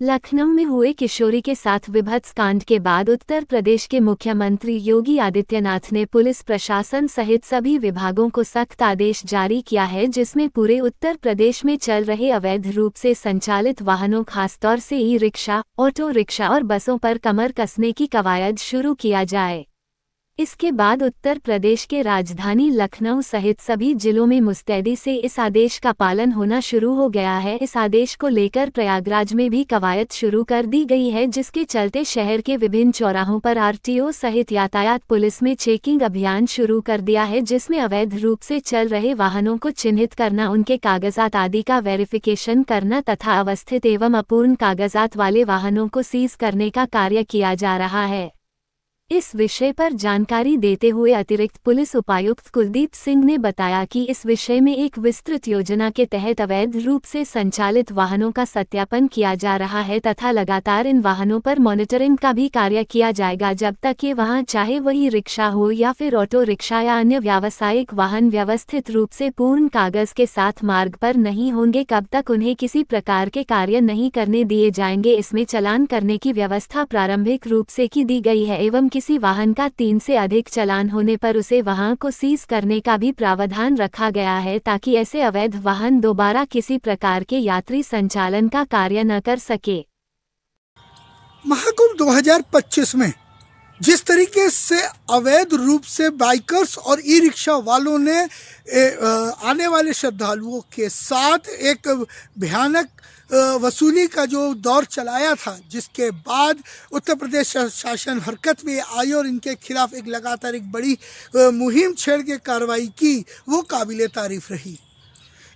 लखनऊ में हुए किशोरी के साथ विभत्स कांड के बाद उत्तर प्रदेश के मुख्यमंत्री योगी आदित्यनाथ ने पुलिस प्रशासन सहित सभी विभागों को सख्त आदेश जारी किया है, जिसमें पूरे उत्तर प्रदेश में चल रहे अवैध रूप से संचालित वाहनों, खासतौर से ई रिक्शा, ऑटो रिक्शा और बसों पर कमर कसने की कवायद शुरू किया जाए। इसके बाद उत्तर प्रदेश के राजधानी लखनऊ सहित सभी जिलों में मुस्तैदी से इस आदेश का पालन होना शुरू हो गया है। इस आदेश को लेकर प्रयागराज में भी कवायद शुरू कर दी गई है, जिसके चलते शहर के विभिन्न चौराहों पर आरटीओ सहित यातायात पुलिस में चेकिंग अभियान शुरू कर दिया है, जिसमें अवैध रूप से चल रहे वाहनों को चिन्हित करना, उनके कागजात आदि का वेरिफिकेशन करना तथा अवस्थित एवं अपूर्ण कागजात वाले वाहनों को सीज करने का कार्य किया जा रहा है। इस विषय पर जानकारी देते हुए अतिरिक्त पुलिस उपायुक्त कुलदीप सिंह ने बताया कि इस विषय में एक विस्तृत योजना के तहत अवैध रूप से संचालित वाहनों का सत्यापन किया जा रहा है तथा लगातार इन वाहनों पर मॉनिटरिंग का भी कार्य किया जाएगा, जब तक ये वाहन, चाहे वही रिक्शा हो या फिर ऑटो रिक्शा या अन्य व्यावसायिक वाहन, व्यवस्थित रूप से पूर्ण कागज के साथ मार्ग पर नहीं होंगे, कब तक उन्हें किसी प्रकार के कार्य नहीं करने दिए जाएंगे। इसमें चालान करने की व्यवस्था प्रारंभिक रूप से की दी गई है एवं किसी वाहन का 3 से अधिक चालान होने पर उसे वाहन को सीज करने का भी प्रावधान रखा गया है, ताकि ऐसे अवैध वाहन दोबारा किसी प्रकार के यात्री संचालन का कार्य न कर सके। महाकुंभ 2025 में जिस तरीके से अवैध रूप से बाइकर्स और ई रिक्शा वालों ने आने वाले श्रद्धालुओं के साथ एक भयानक वसूली का जो दौर चलाया था, जिसके बाद उत्तर प्रदेश शासन हरकत में आई और इनके खिलाफ एक लगातार एक बड़ी मुहिम छेड़ के कार्रवाई की, वो काबिले तारीफ रही।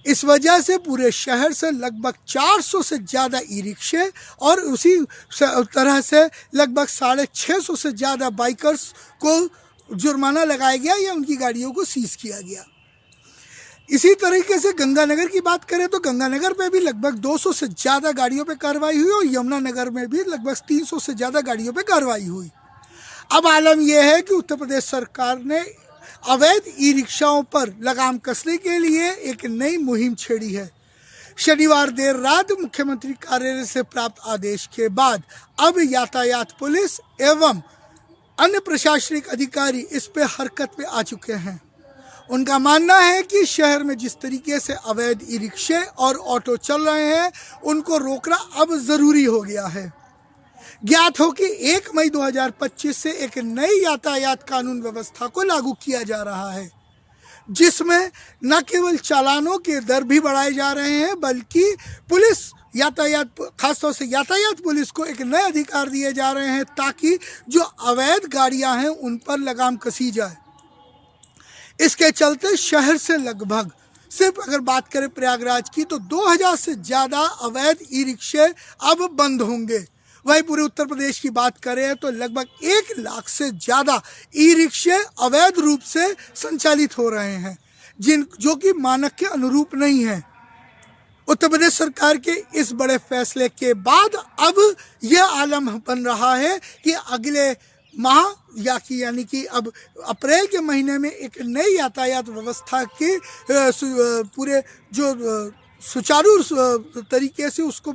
इस वजह से पूरे शहर से लगभग 400 से ज़्यादा ई रिक्शे और उसी तरह से लगभग 650 से ज़्यादा बाइकर्स को जुर्माना लगाया गया या उनकी गाड़ियों को सीज किया गया। इसी तरीके से गंगानगर की बात करें तो गंगानगर में भी लगभग 200 से ज़्यादा गाड़ियों पे कार्रवाई हुई और यमुनानगर में भी लगभग 300 से ज़्यादा गाड़ियों पे कार्रवाई हुई। अब आलम यह है कि उत्तर प्रदेश सरकार ने अवैध ई रिक्शाओं पर लगाम कसने के लिए एक नई मुहिम छेड़ी है। शनिवार देर रात मुख्यमंत्री कार्यालय से प्राप्त आदेश के बाद अब यातायात पुलिस एवं अन्य प्रशासनिक अधिकारी इस पे हरकत में आ चुके हैं। उनका मानना है कि शहर में जिस तरीके से अवैध ई रिक्शे और ऑटो चल रहे हैं, उनको रोकना अब ज़रूरी हो गया है। ज्ञात हो कि 1 मई 2025 से एक नई यातायात कानून व्यवस्था को लागू किया जा रहा है, जिसमें न केवल चालानों के दर भी बढ़ाए जा रहे हैं, बल्कि पुलिस यातायात, खासतौर से यातायात पुलिस को एक नए अधिकार दिए जा रहे हैं, ताकि जो अवैध गाड़ियां हैं उन पर लगाम कसी जाए। इसके चलते शहर से लगभग, सिर्फ अगर बात करें प्रयागराज की, तो 2000 से ज़्यादा अवैध ई रिक्शे अब बंद होंगे। वहीं पूरे उत्तर प्रदेश की बात करें तो लगभग 1 लाख से ज़्यादा ई रिक्शे अवैध रूप से संचालित हो रहे हैं, जो कि मानक के अनुरूप नहीं है। उत्तर प्रदेश सरकार के इस बड़े फैसले के बाद अब यह आलम बन रहा है कि अगले माह यानी कि अब अप्रैल के महीने में एक नई यातायात व्यवस्था के पूरे जो सुचारू तरीके से उसको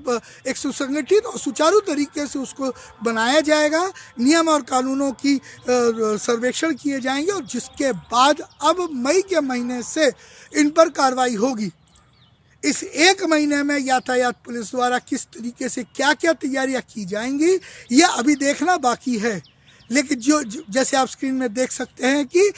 एक सुसंगठित और सुचारू तरीके से उसको बनाया जाएगा। नियम और कानूनों की सर्वेक्षण किए जाएंगे और जिसके बाद अब मई के महीने से इन पर कार्रवाई होगी। इस 1 महीने में यातायात पुलिस द्वारा किस तरीके से क्या क्या तैयारियां की जाएंगी, यह अभी देखना बाकी है। लेकिन जैसे आप स्क्रीन में देख सकते हैं कि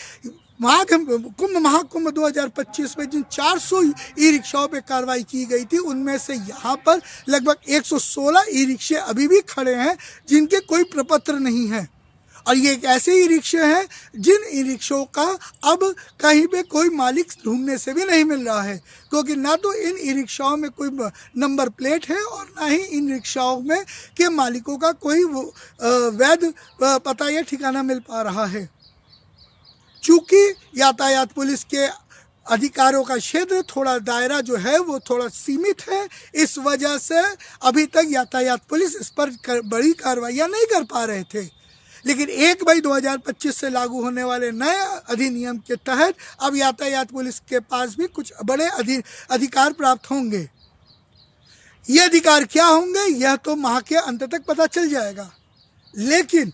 महाकुंभ 2025 में जिन 400 ई रिक्शाओं पे कार्रवाई की गई थी, उनमें से यहाँ पर लगभग 116 ई रिक्शे अभी भी खड़े हैं जिनके कोई प्रपत्र नहीं है। और ये एक ऐसे ई रिक्शे हैं जिन ई रिक्शों का अब कहीं पे कोई मालिक ढूंढने से भी नहीं मिल रहा है, क्योंकि ना तो इन ई रिक्शाओं में कोई नंबर प्लेट है और ना ही इन रिक्शाओं में के मालिकों का कोई वैध पता या ठिकाना मिल पा रहा है। चूँकि यातायात पुलिस के अधिकारों का क्षेत्र, थोड़ा दायरा जो है वो थोड़ा सीमित है, इस वजह से अभी तक यातायात पुलिस इस पर बड़ी कार्रवाइयाँ नहीं कर पा रहे थे। लेकिन 1 मई 2025 से लागू होने वाले नए अधिनियम के तहत अब यातायात पुलिस के पास भी कुछ बड़े अधिकार प्राप्त होंगे। ये अधिकार क्या होंगे यह तो माह के अंत तक पता चल जाएगा। लेकिन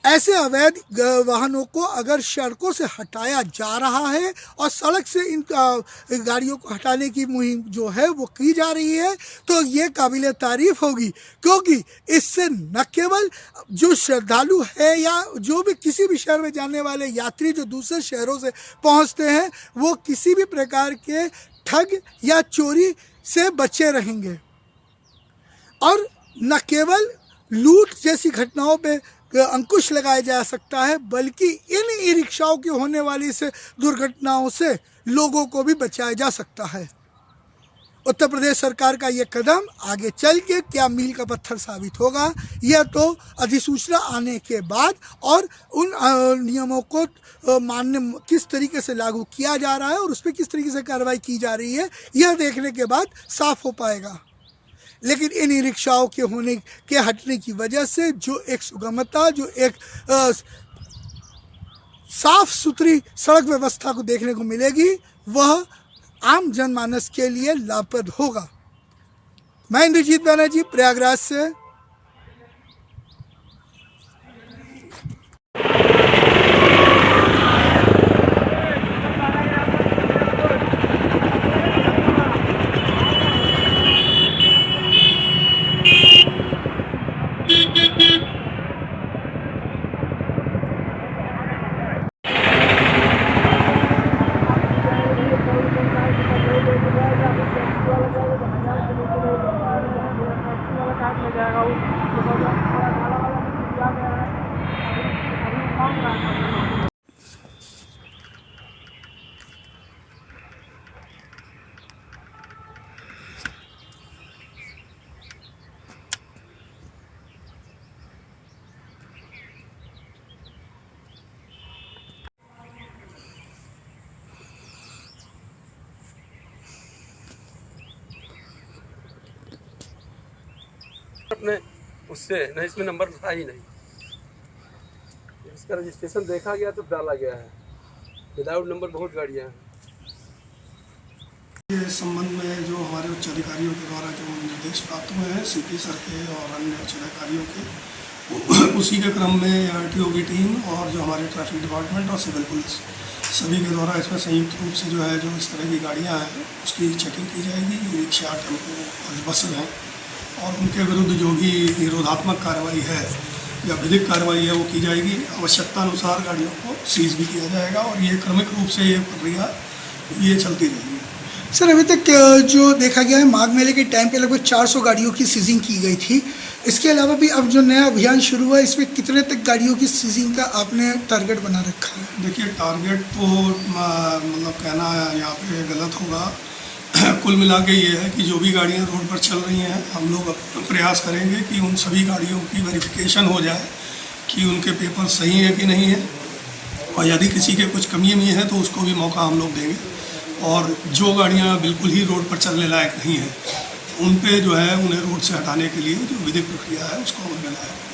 ऐसे अवैध वाहनों को अगर सड़कों से हटाया जा रहा है और सड़क से इन गाड़ियों को हटाने की मुहिम जो है वो की जा रही है, तो ये काबिले तारीफ होगी, क्योंकि इससे न केवल जो श्रद्धालु है या जो भी किसी भी शहर में जाने वाले यात्री जो दूसरे शहरों से पहुंचते हैं वो किसी भी प्रकार के ठग या चोरी से बचे रहेंगे। और न केवल लूट जैसी घटनाओं पे अंकुश लगाया जा सकता है, बल्कि इन ई रिक्शाओं की होने वाली से दुर्घटनाओं से लोगों को भी बचाया जा सकता है। उत्तर प्रदेश सरकार का ये कदम आगे चल के क्या मील का पत्थर साबित होगा, यह तो अधिसूचना आने के बाद और उन नियमों को मानने किस तरीके से लागू किया जा रहा है और उस पर किस तरीके से कार्रवाई की जा रही है, यह देखने के बाद साफ हो पाएगा। लेकिन इन ई रिक्शाओं के होने के हटने की वजह से जो एक सुगमता, जो एक साफ सुथरी सड़क व्यवस्था को देखने को मिलेगी, वह आम जनमानस के लिए लाभप्रद होगा। मैं इंद्रजीत बनर्जी, प्रयागराज से। अपने उससे नहीं, इसमें नंबर था ही नहीं। इसका रजिस्ट्रेशन देखा गया तो डाला गया है, विदाउट नंबर बहुत गाड़ियाँ हैं। इस संबंध में जो हमारे उच्च अधिकारियों के द्वारा जो निर्देश प्राप्त हुए हैं सीपी सर के और अन्य उच्च अधिकारियों के, उसी के क्रम में आरटीओ की टीम और जो हमारे ट्रैफिक डिपार्टमेंट और सिविल पुलिस सभी के द्वारा इसमें संयुक्त रूप से जो है जो इस तरह की गाड़ियाँ हैं उसकी चेकिंग की जाएगी। ई रिक्शा, टेम्पो और बस हैं, और उनके विरुद्ध जो भी निरोधात्मक कार्रवाई है या विधिक कार्रवाई है वो की जाएगी। आवश्यकता अनुसार गाड़ियों को सीज भी किया जाएगा और ये क्रमिक रूप से ये प्रक्रिया ये चलती रहेगी। सर, अभी तक जो देखा गया है माघ मेले के टाइम पे लगभग 400 गाड़ियों की सीजिंग की गई थी। इसके अलावा भी अब जो नया अभियान शुरू हुआ है इसमें कितने तक गाड़ियों की सीजिंग का आपने टारगेट बना रखा है? देखिए, टारगेट तो मतलब कहना यहाँ पे गलत होगा। कुल मिला के ये है कि जो भी गाड़ियाँ रोड पर चल रही हैं हम लोग प्रयास करेंगे कि उन सभी गाड़ियों की वेरिफिकेशन हो जाए कि उनके पेपर सही है कि नहीं है, और यदि किसी के कुछ कमी है तो उसको भी मौका हम लोग देंगे। और जो गाड़ियाँ बिल्कुल ही रोड पर चलने लायक नहीं हैं उन पे जो है उन्हें रोड से हटाने के लिए जो विधिक प्रक्रिया है उसको अमल में लाएं।